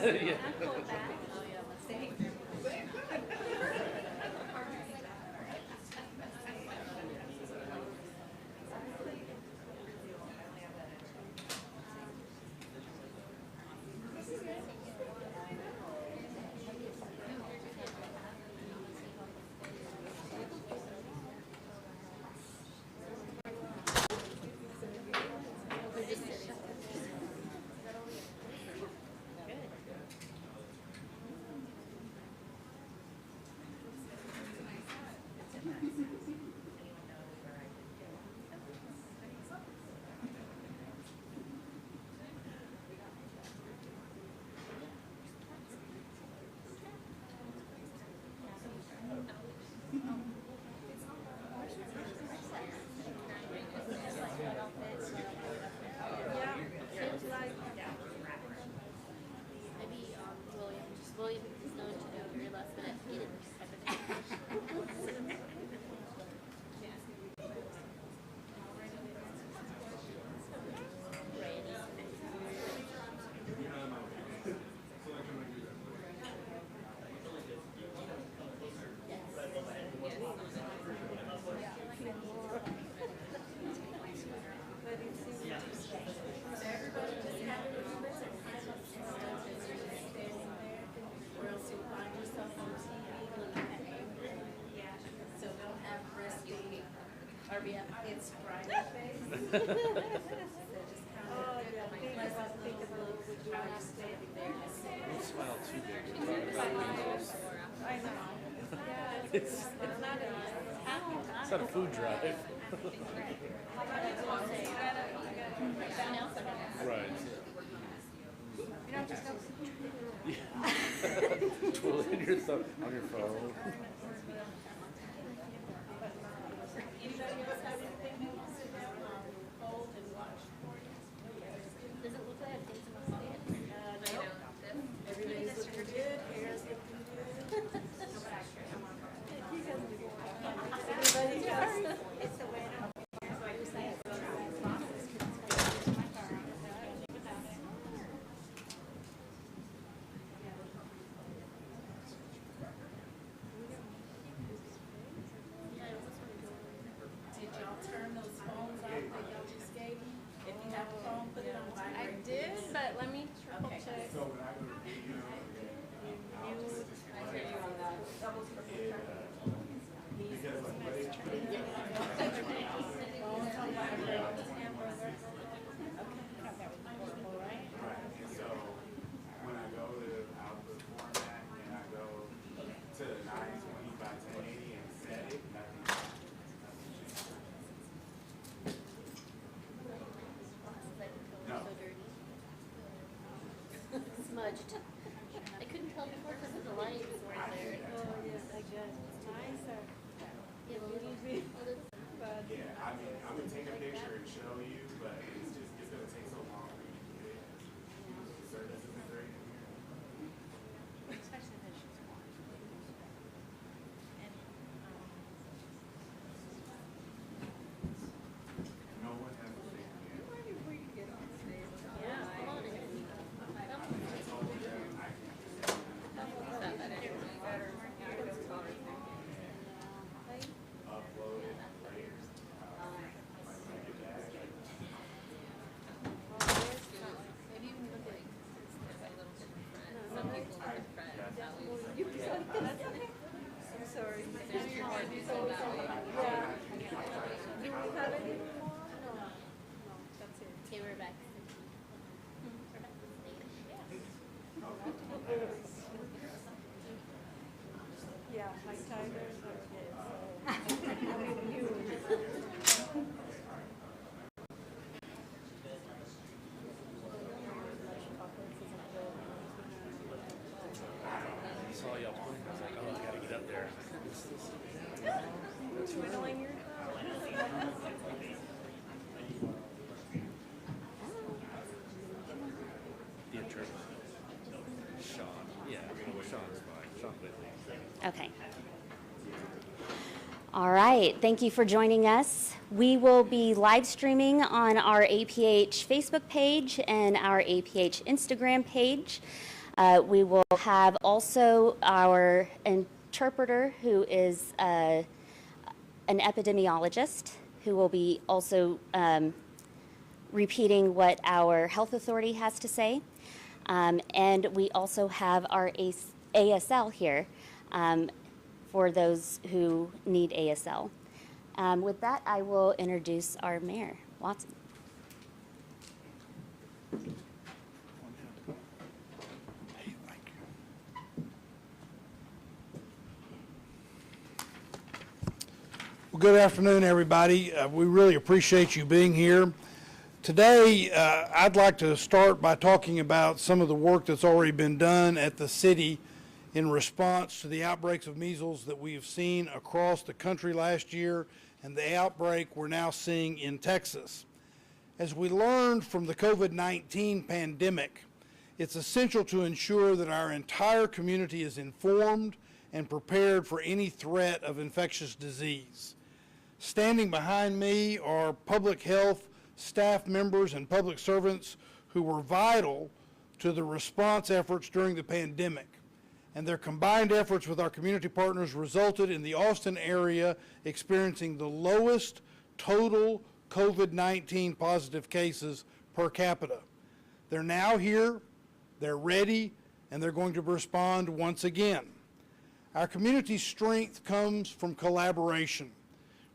Yeah. William is known to do very last minute edits type of thing. It's Friday face. So just kind of think of standing there. Don't smile too big. I know. Yeah, it's not a food drive. Right. You don't just go. Twirling your thumb on your phone. Anybody else have anything they want to sit down and hold and watch? Does it look like I've taken my stand? Nope. Everybody's looking good. Hair's looking good. Everybody else. It's the way Did y'all turn those phones off that y'all just gave me? If you have a phone, put it on I vibrate. did, but let me triple Okay. check. Phones on vibrate. So when I go to output format and I go to 920 by 1080 and set it, nothing changes. No. So dirty. Smudged. I couldn't tell before because of the lights weren't there. Oh, yes, I guess. It's nicer. Yeah, a little bit. Yeah, I mean, I'm gonna take a picture and show you, but it's gonna take so long for you to do it. The service isn't great in here. Especially that she's warm. And, No one has a thing yet. where did we get on stage? Yeah, come on in. I told them right, thank you for joining us. We will be live streaming on our APH Facebook page and our APH Instagram page. We will have also our interpreter, who is an epidemiologist, who will be also repeating what our health authority has to say. And we also have our ASL here for those who need ASL. With that, I will introduce our mayor, Watson. Well, good afternoon, everybody. We really appreciate you being here. Today, I'd like to start by talking about some of the work that's already been done at the city in response to the outbreaks of measles that we have seen across the country last year and the outbreak we're now seeing in Texas. As we learned from the COVID-19 pandemic, it's essential to ensure that our entire community is informed and prepared for any threat of infectious disease. Standing behind me are public health staff members and public servants who were vital to the response efforts during the pandemic. And their combined efforts with our community partners resulted in the Austin area experiencing the lowest total COVID-19 positive cases per capita. They're now here, they're ready, and they're going to respond once again. Our community's strength comes from collaboration.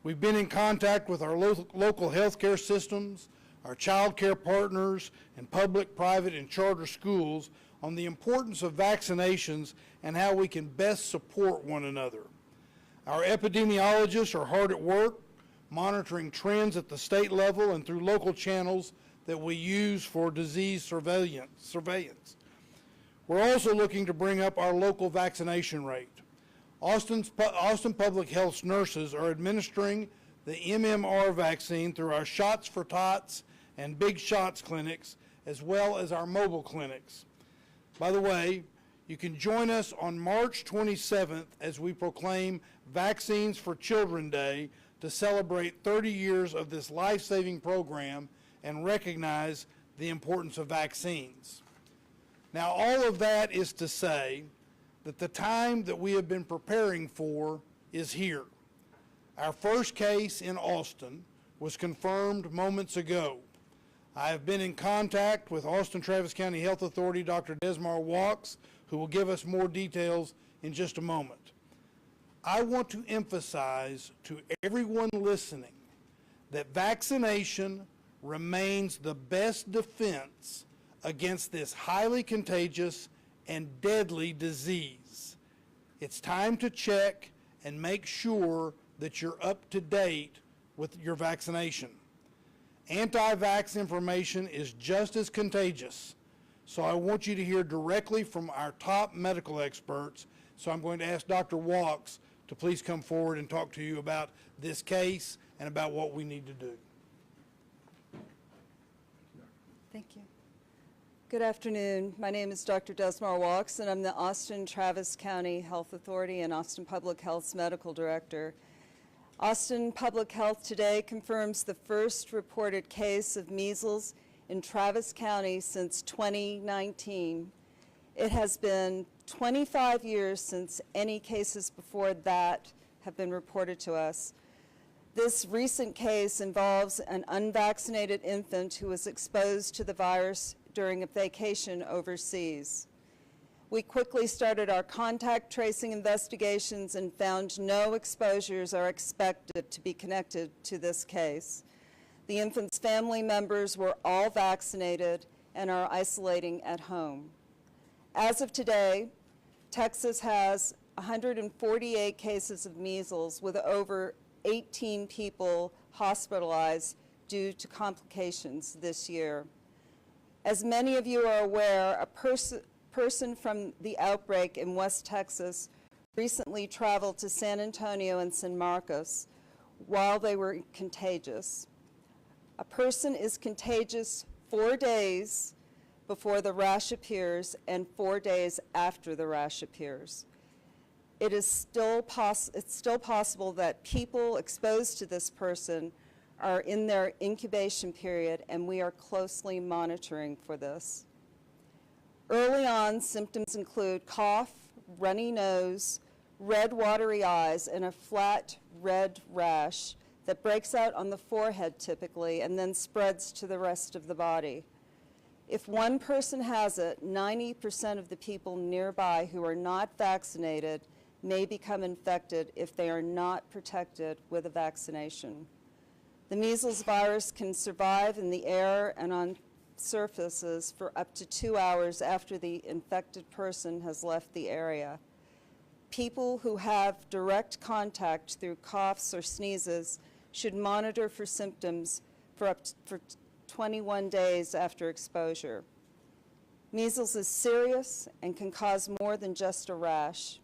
We've been in contact with our local healthcare systems, our child care partners, and public, private, and charter schools on the importance of vaccinations and how we can best support one another. Our epidemiologists are hard at work, monitoring trends at the state level and through local channels that we use for disease surveillance. We're also looking to bring up our local vaccination rate. Austin Public Health's nurses are administering the MMR vaccine through our Shots for Tots and Big Shots clinics, as well as our mobile clinics. By the way, you can join us on March 27th as we proclaim Vaccines for Children Day to celebrate 30 years of this life-saving program and recognize the importance of vaccines. Now, all of that is to say that the time that we have been preparing for is here. Our first case in Austin was confirmed moments ago. I have been in contact with Austin Travis County Health Authority Dr. Desmar Walks, who will give us more details in just a moment. I want to emphasize to everyone listening that vaccination remains the best defense against this highly contagious and deadly disease. It's time to check and make sure that you're up to date with your vaccination. Anti-vax information is just as contagious, so I want you to hear directly from our top medical experts. So I'm going to ask Dr. Walks to please come forward and talk to you about this case and about what we need to do. Thank you. Good afternoon. My name is Dr. Desmar Walks, and I'm the Austin Travis County Health Authority and Austin Public Health's Medical Director. Austin Public Health today confirms the first reported case of measles in Travis County since 2019. It has been 25 years since any cases before that have been reported to us. This recent case involves an unvaccinated infant who was exposed to the virus during a vacation overseas. We quickly started our contact tracing investigations and found no exposures are expected to be connected to this case. The infant's family members were all vaccinated and are isolating at home. As of today, Texas has 148 cases of measles with over 18 people hospitalized due to complications this year. As many of you are aware, a person from the outbreak in West Texas recently traveled to San Antonio and San Marcos while they were contagious. A person is contagious 4 days before the rash appears and 4 days after the rash appears. it's still possible that people exposed to this person are in their incubation period, and we are closely monitoring for this. Early on, symptoms include cough, runny nose, red watery eyes, and a flat red rash that breaks out on the forehead typically and then spreads to the rest of the body. If one person has it, 90% of the people nearby who are not vaccinated may become infected if they are not protected with a vaccination. The measles virus can survive in the air and on surfaces for up to 2 hours after the infected person has left the area. People who have direct contact through coughs or sneezes should monitor for symptoms for 21 days after exposure. Measles is serious and can cause more than just a rash.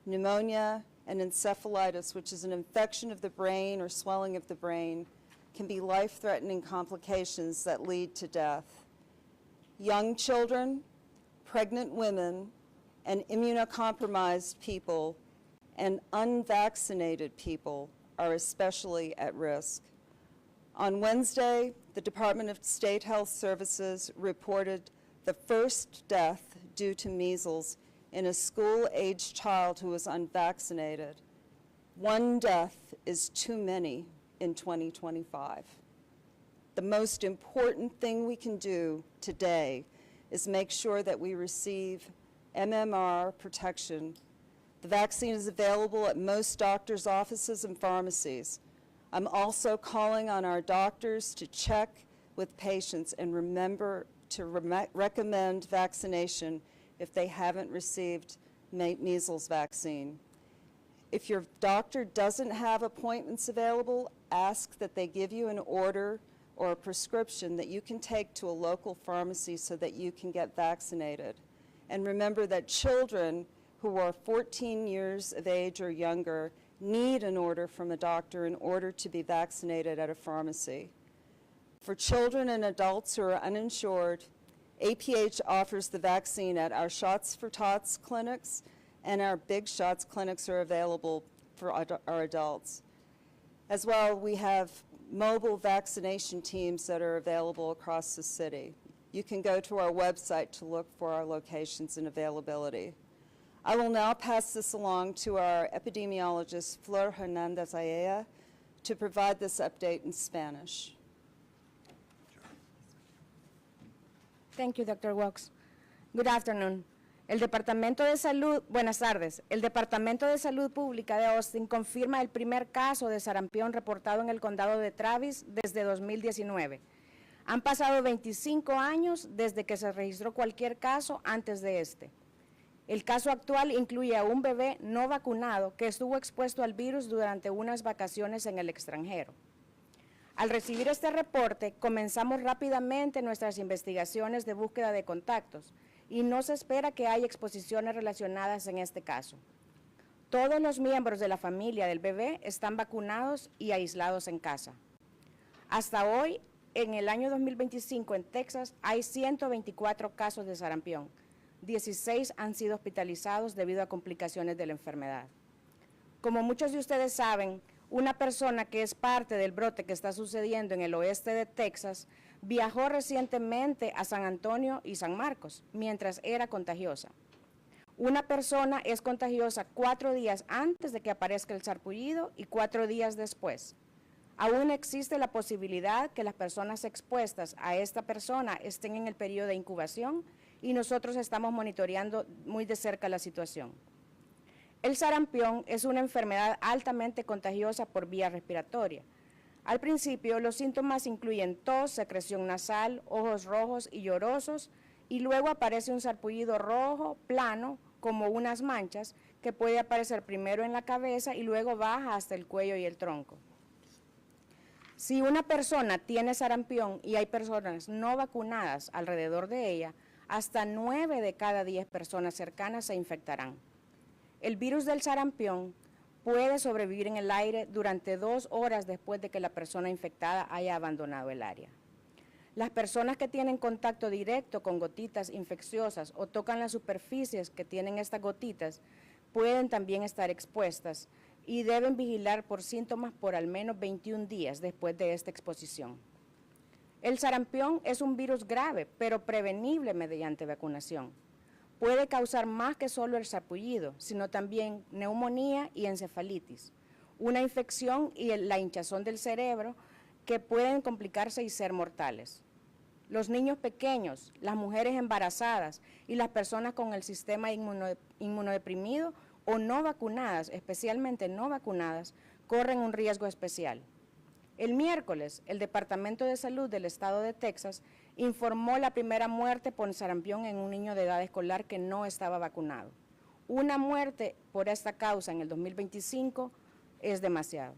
Pneumonia and encephalitis, which is an infection of the brain or swelling of the brain, can be life-threatening complications that lead to death. Young children, pregnant women, and immunocompromised people and unvaccinated people are especially at risk. On Wednesday, the Department of State Health Services reported the first death due to measles in a school-aged child who was unvaccinated. One death is too many in 2025. The most important thing we can do today is make sure that we receive MMR protection. The vaccine is available at most doctors' offices and pharmacies. I'm also calling on our doctors to check with patients and remember to recommend vaccination if they haven't received measles vaccine. If your doctor doesn't have appointments available, ask that they give you an order or a prescription that you can take to a local pharmacy so that you can get vaccinated. And remember that children who are 14 years of age or younger need an order from a doctor in order to be vaccinated at a pharmacy. For children and adults who are uninsured, APH offers the vaccine at our Shots for Tots clinics, and our Big Shots clinics are available for our adults. As well, we have mobile vaccination teams that are available across the city. You can go to our website to look for our locations and availability. I will now pass this along to our epidemiologist, Flor Hernandez Ayala, to provide this update in Spanish. Thank you, Dr. Walks. Good afternoon. Buenas tardes. El Departamento de Salud Pública de Austin confirma el primer caso de sarampión reportado en el condado de Travis desde 2019. Han pasado 25 años desde que se registró cualquier caso antes de este. El caso actual incluye a un bebé no vacunado que estuvo expuesto al virus durante unas vacaciones en el extranjero. Al recibir este reporte, comenzamos rápidamente nuestras investigaciones de búsqueda de contactos y no se espera que haya exposiciones relacionadas en este caso. Todos los miembros de la familia del bebé están vacunados y aislados en casa. Hasta hoy, en el año 2025 en Texas, hay 124 casos de sarampión. 16 han sido hospitalizados debido a complicaciones de la enfermedad. Como muchos de ustedes saben, una persona que es parte del brote que está sucediendo en el oeste de Texas viajó recientemente a San Antonio y San Marcos mientras era contagiosa. Una persona es contagiosa 4 días antes de que aparezca el sarpullido y 4 días después. Aún existe la posibilidad que las personas expuestas a esta persona estén en el periodo de incubación y nosotros estamos monitoreando muy de cerca la situación. El sarampión es una enfermedad altamente contagiosa por vía respiratoria. Al principio, los síntomas incluyen tos, secreción nasal, ojos rojos y llorosos, y luego aparece un sarpullido rojo, plano, como unas manchas, que puede aparecer primero en la cabeza y luego baja hasta el cuello y el tronco. Si una persona tiene sarampión y hay personas no vacunadas alrededor de ella, hasta 9 de cada 10 personas cercanas se infectarán. El virus del sarampión puede sobrevivir en el aire durante 2 horas después de que la persona infectada haya abandonado el área. Las personas que tienen contacto directo con gotitas infecciosas o tocan las superficies que tienen estas gotitas pueden también estar expuestas y deben vigilar por síntomas por al menos 21 días después de esta exposición. El sarampión es un virus grave, pero prevenible mediante vacunación. Puede causar más que solo el sarpullido, sino también neumonía y encefalitis, una infección y la hinchazón del cerebro que pueden complicarse y ser mortales. Los niños pequeños, las mujeres embarazadas y las personas con el sistema inmunodeprimido o no vacunadas, especialmente no vacunadas, corren un riesgo especial. El miércoles, el Departamento de Salud del Estado de Texas informó la primera muerte por sarampión en un niño de edad escolar que no estaba vacunado. Una muerte por esta causa en el 2025 es demasiado.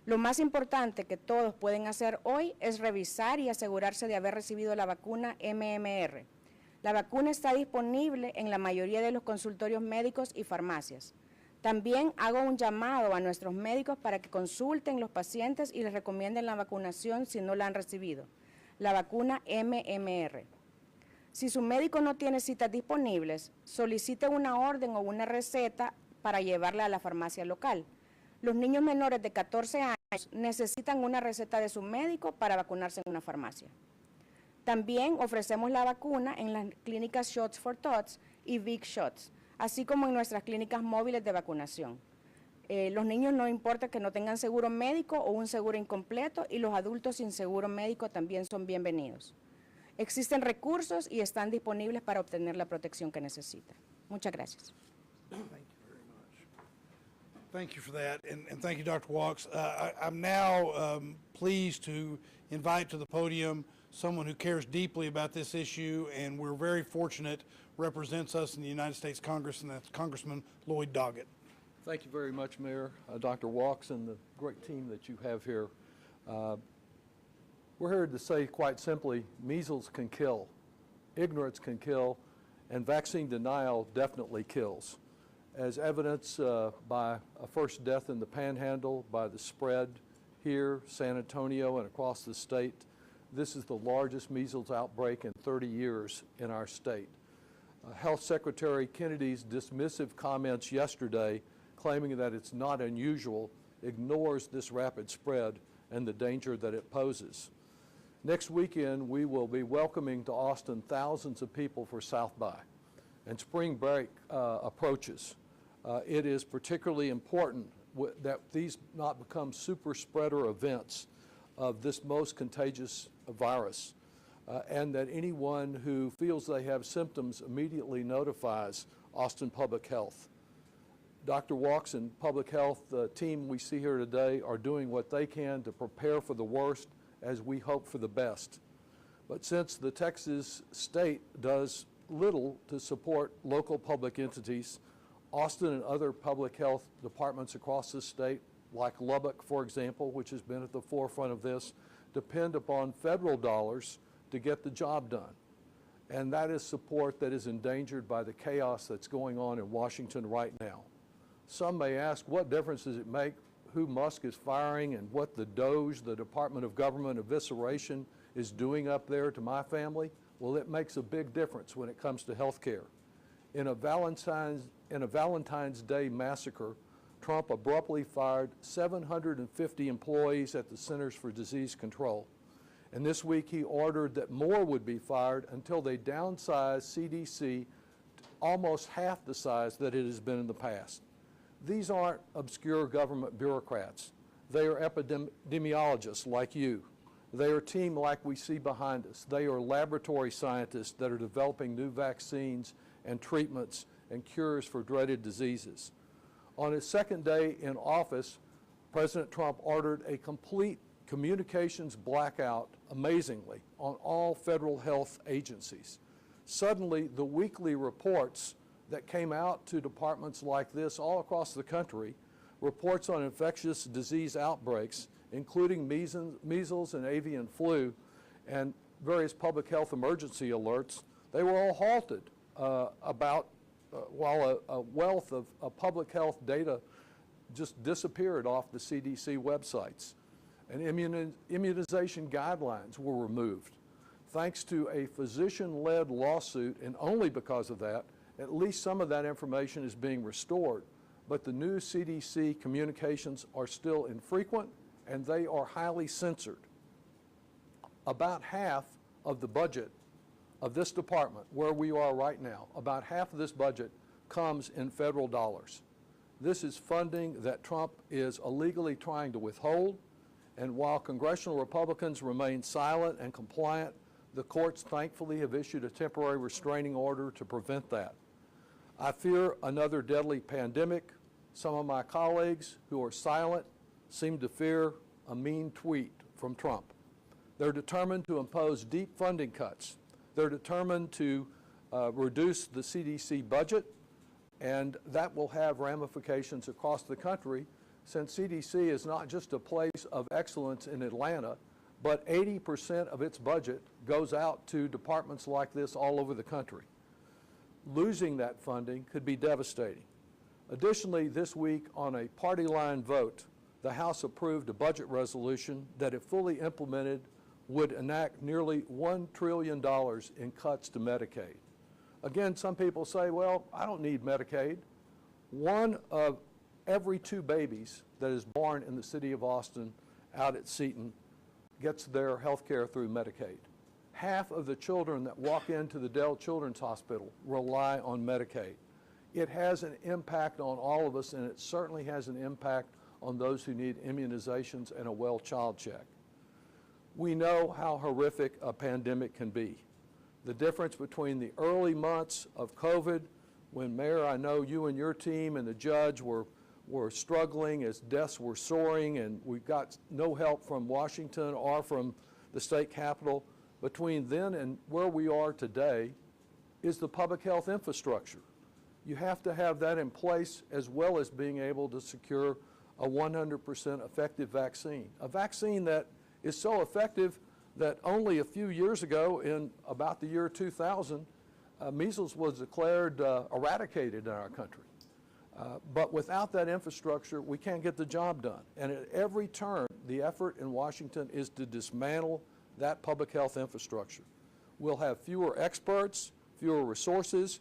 Lo más importante que todos pueden hacer hoy es revisar y asegurarse de haber recibido la vacuna MMR. La vacuna está disponible en la mayoría de los consultorios médicos y farmacias. También hago un llamado a nuestros médicos para que consulten los pacientes y les recomienden la vacunación si no la han recibido, la vacuna MMR. Si su médico no tiene citas disponibles, solicite una orden o una receta para llevarla a la farmacia local. Los niños menores de 14 años necesitan una receta de su médico para vacunarse en una farmacia. También ofrecemos la vacuna en las clínicas Shots for Tots y Big Shots, así como en nuestras clínicas móviles de vacunación. Los niños no importa que no tengan seguro médico o un seguro incompleto, y los adultos sin seguro médico también son bienvenidos. Existen recursos y están disponibles para obtener la protección que necesitan. Muchas gracias. Thank you for that, and thank you, Dr. Walks. I'm now pleased to invite to the podium someone who cares deeply about this issue, and we're very fortunate represents us in the United States Congress, and that's Congressman Lloyd Doggett. Thank you very much, Mayor, Dr. Walks, and the great team that you have here. We're here to say quite simply, measles can kill, ignorance can kill, and vaccine denial definitely kills. As evidenced by a first death in the Panhandle, by the spread here, San Antonio, and across the state, this is the largest measles outbreak in 30 years in our state. Health Secretary Kennedy's dismissive comments yesterday, claiming that it's not unusual, ignores this rapid spread and the danger that it poses. Next weekend, we will be welcoming to Austin thousands of people for South by, and spring break approaches. It is particularly important that these not become super spreader events of this most contagious virus, and that anyone who feels they have symptoms immediately notifies Austin Public Health. Dr. Walks and Public Health team we see here today are doing what they can to prepare for the worst as we hope for the best. But since the Texas state does little to support local public entities, Austin and other public health departments across the state, like Lubbock, for example, which has been at the forefront of this, depend upon federal dollars to get the job done. And that is support that is endangered by the chaos that's going on in Washington right now. Some may ask, what difference does it make who Musk is firing and what the DOGE, the Department of Government Evisceration, is doing up there to my family? Well, it makes a big difference when it comes to health care. In a Valentine's Day massacre, Trump abruptly fired 750 employees at the Centers for Disease Control. And this week he ordered that more would be fired until they downsized CDC to almost half the size that it has been in the past. These aren't obscure government bureaucrats. They are epidemiologists like you. They are a team like we see behind us. They are laboratory scientists that are developing new vaccines and treatments and cures for dreaded diseases. On his second day in office, President Trump ordered a complete communications blackout, amazingly, on all federal health agencies. Suddenly, the weekly reports that came out to departments like this all across the country, reports on infectious disease outbreaks, including measles and avian flu, and various public health emergency alerts, they were all halted while a wealth of public health data just disappeared off the CDC websites. And immunization guidelines were removed. Thanks to a physician-led lawsuit, and only because of that, At least some of that information is being restored, but the new CDC communications are still infrequent and they are highly censored. About half of the budget of this department, where we are right now, about half of this budget comes in federal dollars. This is funding that Trump is illegally trying to withhold, and while congressional Republicans remain silent and compliant, the courts thankfully have issued a temporary restraining order to prevent that. I fear another deadly pandemic. Some of my colleagues who are silent seem to fear a mean tweet from Trump. They're determined to impose deep funding cuts. They're determined to reduce the CDC budget, and that will have ramifications across the country, since CDC is not just a place of excellence in Atlanta, but 80% of its budget goes out to departments like this all over the country. Losing that funding could be devastating. Additionally, this week on a party line vote, the House approved a budget resolution that, if fully implemented, would enact nearly $1 trillion in cuts to Medicaid. Again, some people say, well, I don't need Medicaid. One of every 2 babies that is born in the city of Austin out at Seton gets their health care through Medicaid. Half of the children that walk into the Dell Children's Hospital rely on Medicaid. It has an impact on all of us, and it certainly has an impact on those who need immunizations and a well child check. We know how horrific a pandemic can be. The difference between the early months of COVID, when, Mayor, I know you and your team and the judge were struggling as deaths were soaring, and we got no help from Washington or from the state capitol. Between then and where we are today is the public health infrastructure. You have to have that in place, as well as being able to secure a 100% effective vaccine. A vaccine that is so effective that only a few years ago, in about the year 2000, measles was declared eradicated in our country. But without that infrastructure, we can't get the job done. And at every turn, the effort in Washington is to dismantle that public health infrastructure. We'll have fewer experts, fewer resources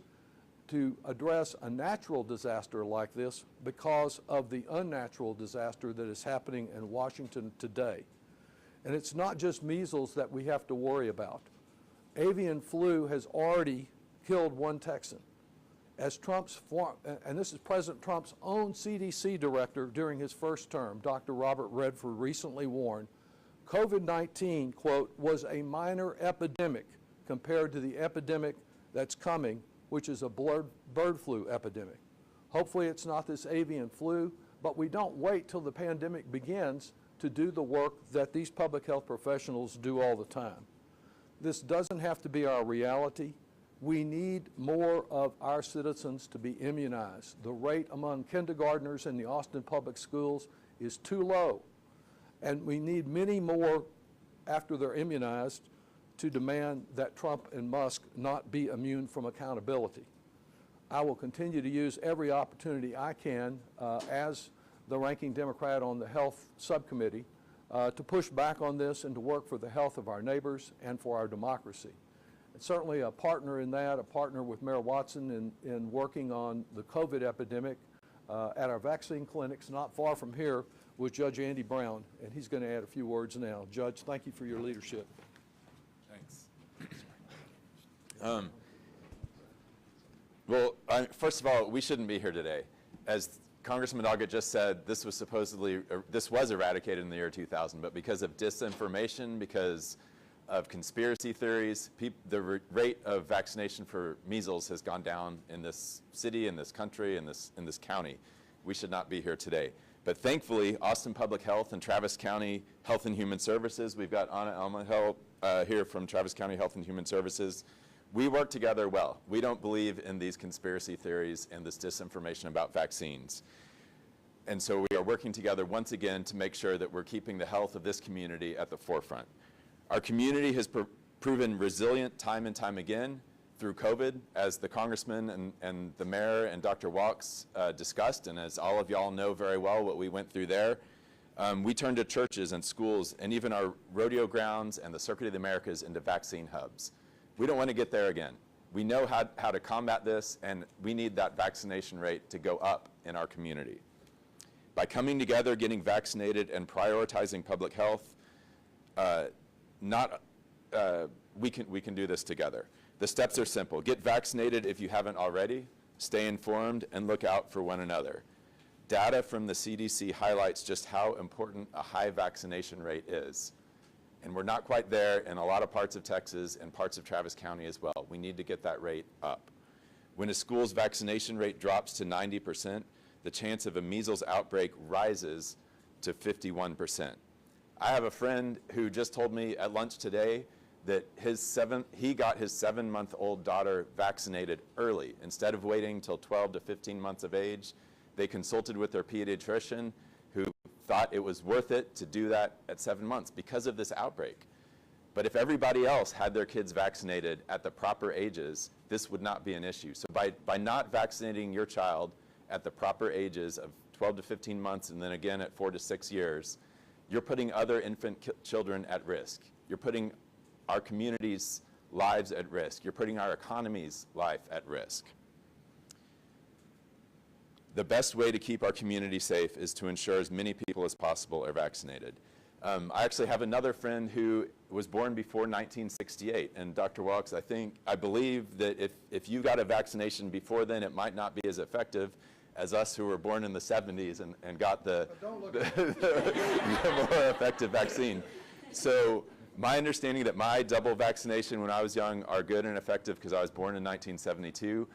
to address a natural disaster like this because of the unnatural disaster that is happening in Washington today. And it's not just measles that we have to worry about. Avian flu has already killed 1 Texan. As and this is President Trump's own CDC director during his first term, Dr. Robert Redford, recently warned, COVID-19, quote, was a minor epidemic compared to the epidemic that's coming, which is a bird flu epidemic. Hopefully it's not this avian flu, but we don't wait till the pandemic begins to do the work that these public health professionals do all the time. This doesn't have to be our reality. We need more of our citizens to be immunized. The rate among kindergartners in the Austin public schools is too low, and we need many more after they're immunized to demand that Trump and Musk not be immune from accountability. I will continue to use every opportunity I can as the ranking Democrat on the Health Subcommittee to push back on this and to work for the health of our neighbors and for our democracy. And certainly a partner in that, a partner with Mayor Watson in working on the COVID epidemic at our vaccine clinics not far from here with Judge Andy Brown, and he's going to add a few words now. Judge, thank you for your leadership. Thanks. Well, first of all, we shouldn't be here today. As Congressman Doggett just said, this was eradicated in the year 2000, but because of disinformation, because of conspiracy theories, the rate of vaccination for measles has gone down in this city, in this country, in this county. We should not be here today. But thankfully, Austin Public Health and Travis County Health and Human Services, we've got Anna Elmahel here from Travis County Health and Human Services. We work together well. We don't believe in these conspiracy theories and this disinformation about vaccines. And so we are working together once again to make sure that we're keeping the health of this community at the forefront. Our community has proven resilient time and time again through COVID, as the Congressman and the Mayor and Dr. Walks discussed, and as all of y'all know very well what we went through there. We turned to churches and schools and even our rodeo grounds and the Circuit of the Americas into vaccine hubs. We don't want to get there again. We know how to combat this, and we need that vaccination rate to go up in our community. By coming together, getting vaccinated, and prioritizing public health, we can do this together. The steps are simple. Get vaccinated if you haven't already, stay informed, and look out for one another. Data from the CDC highlights just how important a high vaccination rate is. And we're not quite there in a lot of parts of Texas and parts of Travis County as well. We need to get that rate up. When a school's vaccination rate drops to 90%, the chance of a measles outbreak rises to 51%. I have a friend who just told me at lunch today that he got his 7-month-old daughter vaccinated early. Instead of waiting till 12 to 15 months of age, they consulted with their pediatrician who thought it was worth it to do that at 7 months because of this outbreak. But if everybody else had their kids vaccinated at the proper ages, this would not be an issue. So by not vaccinating your child at the proper ages of 12 to 15 months and then again at 4 to 6 years, you're putting other infant children at risk. You're putting our community's lives at risk. You're putting our economy's life at risk. The best way to keep our community safe is to ensure as many people as possible are vaccinated. I actually have another friend who was born before 1968, and Dr. Walks, I believe that if you got a vaccination before then, it might not be as effective as us who were born in the 70s and got the more effective vaccine. So my understanding that my double vaccination when I was young are good and effective because I was born in 1972.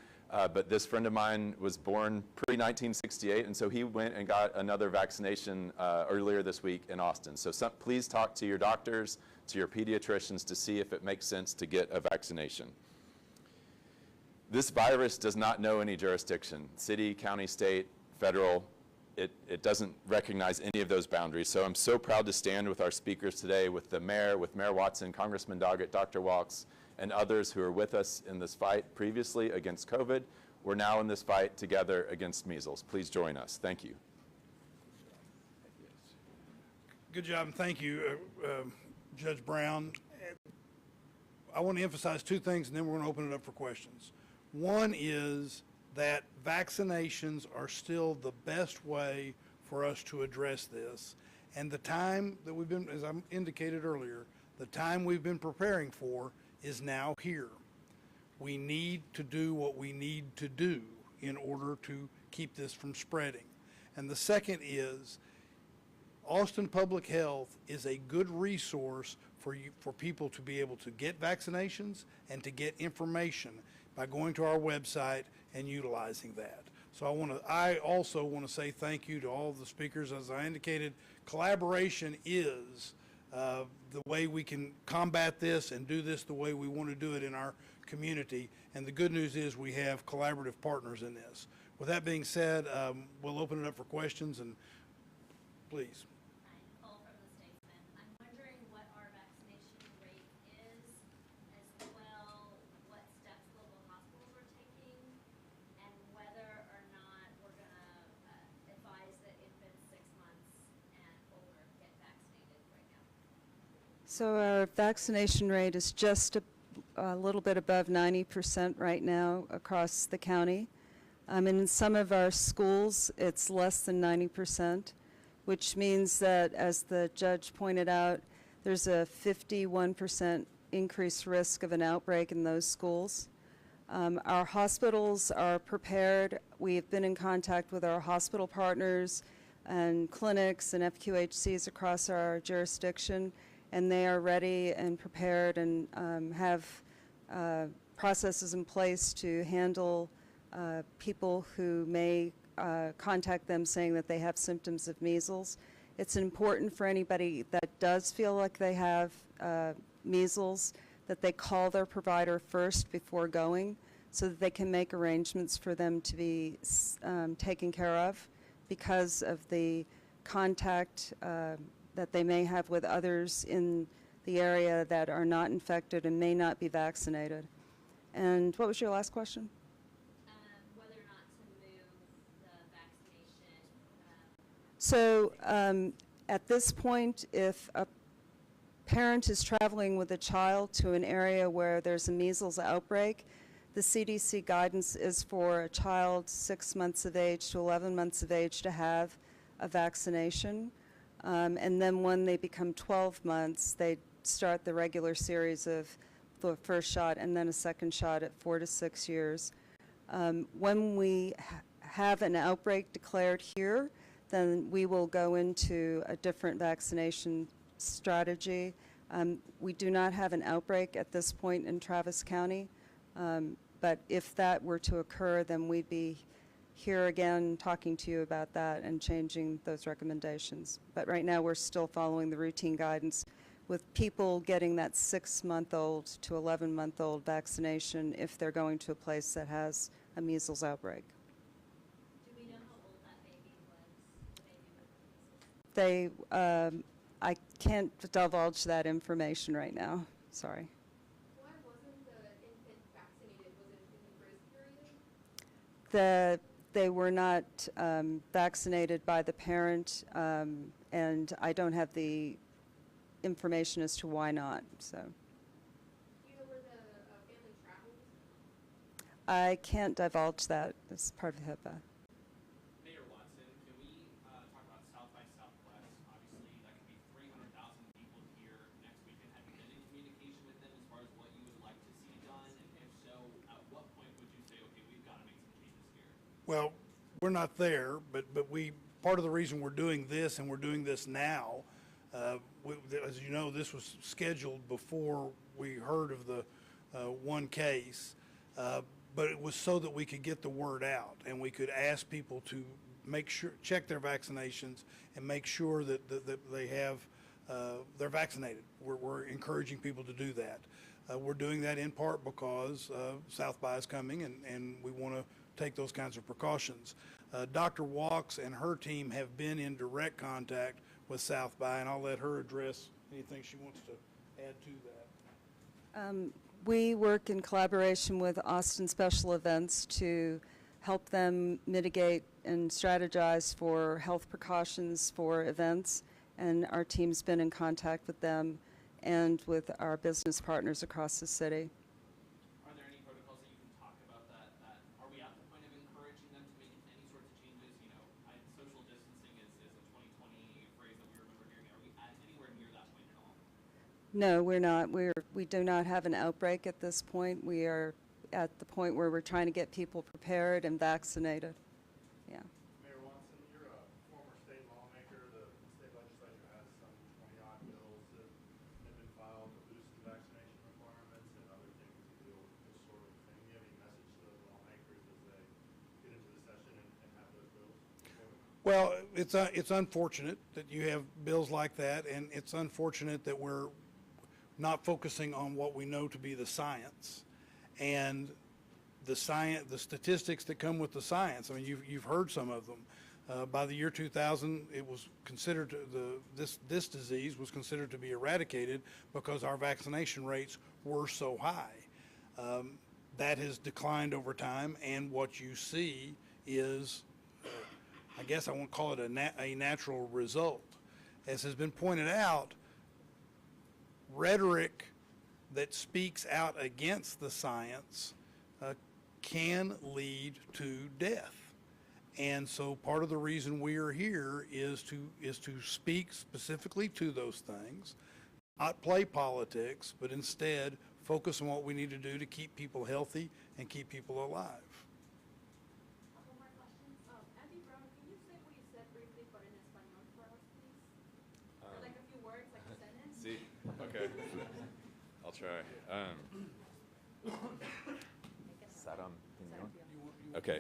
But this friend of mine was born pre-1968, and so he went and got another vaccination earlier this week in Austin. So please talk to your doctors, to your pediatricians to see if it makes sense to get a vaccination. This virus does not know any jurisdiction, city, county, state, federal. It doesn't recognize any of those boundaries. So I'm so proud to stand with our speakers today, with the mayor, with Mayor Watson, Congressman Doggett, Dr. Walks, and others who are with us in this fight previously against COVID. We're now in this fight together against measles. Please join us. Thank you. Good job, and thank you, Judge Brown. I want to emphasize two things, and then we're going to open it up for questions. One is that vaccinations are still the best way for us to address this. And the time that we've been, as I indicated earlier, the time we've been preparing for is now here. We need to do what we need to do in order to keep this from spreading. And the second is Austin Public Health is a good resource for people to be able to get vaccinations and to get information by going to our website and utilizing that. So I also want to say thank you to all of the speakers. As I indicated, collaboration is the way we can combat this and do this the way we want to do it in our community. And the good news is we have collaborative partners in this. With that being said, we'll open it up for questions, and please. Call from the statesman. I'm wondering what our vaccination rate is, as well what steps local hospitals are taking, and whether or not we're going to advise that infants 6 months and older get vaccinated right now. So our vaccination rate is just a little bit above 90% right now across the county. And in some of our schools, it's less than 90%, which means that, as the judge pointed out, there's a 51% increased risk of an outbreak in those schools. Our hospitals are prepared. We've been in contact with our hospital partners and clinics and FQHCs across our jurisdiction, and they are ready and prepared and have processes in place to handle people who may contact them saying that they have symptoms of measles. It's important for anybody that does feel like they have measles that they call their provider first before going, so that they can make arrangements for them to be taken care of because of the contact that they may have with others in the area that are not infected and may not be vaccinated. And what was your last question? Whether or not to move the vaccination. So at this point, if a parent is traveling with a child to an area where there's a measles outbreak, The CDC guidance is for a child 6 months of age to 11 months of age to have a vaccination. And then when they become 12 months, they start the regular series of the first shot and then a second shot at 4 to 6 years. When we have an outbreak declared here, then we will go into a different vaccination strategy. We do not have an outbreak at this point in Travis County, but if that were to occur, then we'd be here again talking to you about that and changing those recommendations. But right now, we're still following the routine guidance with people getting that 6-month-old to 11-month-old vaccination if they're going to a place that has a measles outbreak. Do we know how old that baby was, the baby with measles? I can't divulge that information right now, sorry. Why wasn't the infant vaccinated? Was it in the grace period? They were not vaccinated by the parent, and I don't have the information as to why not, so. Do you know where the family traveled? I can't divulge that as part of HIPAA. Mayor Watson, can we talk about South by Southwest? Obviously, that could be 300,000 people here next weekend. Have you been in communication with them as far as what you would like to see done? And if so, at what point would you say, okay, we've got to make some changes here? Well, we're not there, but part of the reason we're doing this and we're doing this now, as you know, this was scheduled before we heard of the one case, but it was so that we could get the word out and we could ask people to make sure, check their vaccinations and make sure that they have, they're vaccinated. We're encouraging people to do that. We're doing that in part because South by is coming and we want to take those kinds of precautions. Dr. Walks and her team have been in direct contact with South by, and I'll let her address anything she wants to add to that. We work in collaboration with Austin Special Events to help them mitigate and strategize for health precautions for events, and our team's been in contact with them and with our business partners across the city. Are there any protocols that you can talk about that are we at the point of encouraging them to make any sorts of changes? You know, social distancing is a 2020 phrase that we remember hearing. Are we anywhere near that point at all? No, we're not. We do not have an outbreak at this point. We are at the point where we're trying to get people prepared and vaccinated. Yeah. Mayor Watson, you're a former state lawmaker. The state legislature has some 20-odd bills that have been filed to boost the vaccination requirements and other things to deal with this sort of thing. Do you have any message to those lawmakers as they get into the session and have those bills? Well, it's unfortunate that you have bills like that, and it's unfortunate that we're not focusing on what we know to be the science and the statistics that come with the science. I mean, you've heard some of them. By the year 2000, it was considered this disease was considered to be eradicated because our vaccination rates were so high. That has declined over time, and what you see is, I guess I won't call it a natural result. As has been pointed out, rhetoric that speaks out against the science can lead to death. And so part of the reason we are here is to speak specifically to those things, not play politics, but instead focus on what we need to do to keep people healthy and keep people alive. Couple more questions. Andy Brown, can you say what you said briefly, but in Espanol for us, please? Or like a few words, like a sentence? Sí, okay. I'll try. Sarampión. Okay.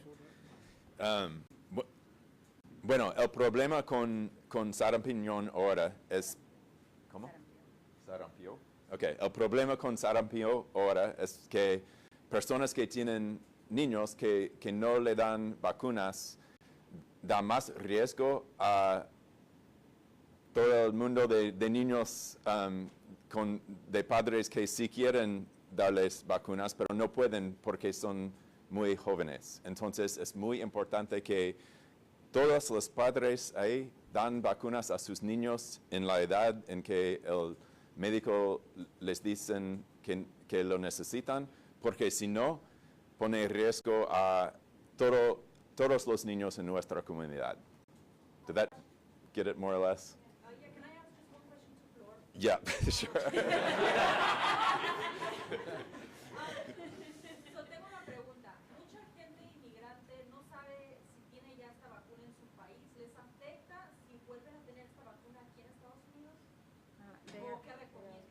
Bueno, el problema con sarampión ahora es... ¿Cómo? Sarampión. Okay, el problema con sarampión ahora es que personas que tienen niños que no le dan vacunas da más riesgo a todo el mundo de niños de padres que sí quieren darles vacunas, pero no pueden porque son muy jóvenes. Entonces es muy importante que todos los padres ahí dan vacunas a sus niños en la edad en que el médico les dicen que lo necesitan, porque si no, pone en riesgo a todos los niños en nuestra comunidad. Did that get it more or less? Yeah, can I ask just one question to Flor? Yeah, sure. So tengo una pregunta. Mucha gente inmigrante no sabe si tiene ya esta vacuna en su país. ¿Les afecta si vuelven a tener esta vacuna aquí en Estados Unidos? ¿O qué recomiendan?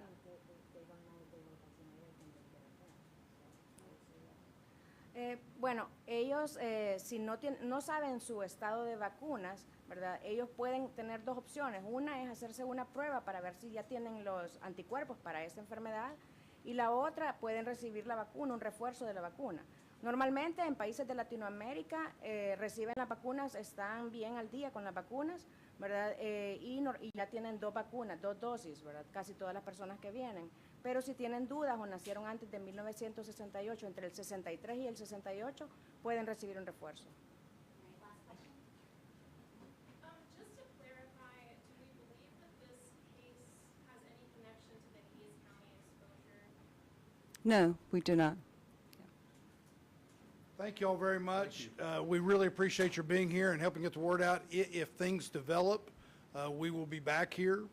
Bueno, ellos si no saben su estado de vacunas, ¿verdad? Ellos pueden tener dos opciones. Una es hacerse una prueba para ver si ya tienen los anticuerpos para esta enfermedad, y la otra pueden recibir la vacuna, un refuerzo de la vacuna. Normalmente en países de Latinoamérica reciben las vacunas, están bien al día con las vacunas, ¿verdad? Y ya tienen dos vacunas, dos dosis, ¿verdad? Casi todas las personas que vienen. Pero si tienen dudas o nacieron antes de 1968, entre el 63 y el 68, pueden recibir un refuerzo. Just to clarify, do we believe that this case has any connection to the Hayes County exposure? No, we do not. Thank you all very much. We really appreciate your being here and helping get the word out. If things develop, we will be back here,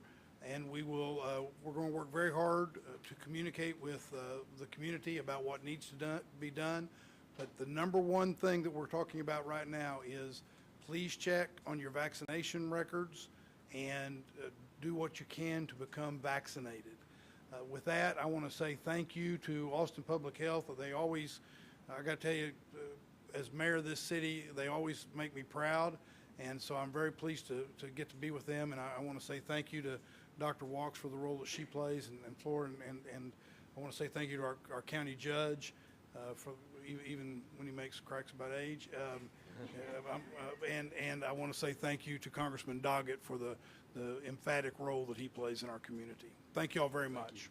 and we're going to work very hard to communicate with the community about what needs to be done. But the number one thing that we're talking about right now is please check on your vaccination records and do what you can to become vaccinated. With that, I want to say thank you to Austin Public Health. They always, I got to tell you, as mayor of this city, they always make me proud, and so I'm very pleased to get to be with them. And I want to say thank you to Dr. Walks for the role that she plays, and Flora, and I want to say thank you to our county judge for even when he makes cracks about age. And I want to say thank you to Congressman Doggett for the emphatic role that he plays in our community. Thank you all very much.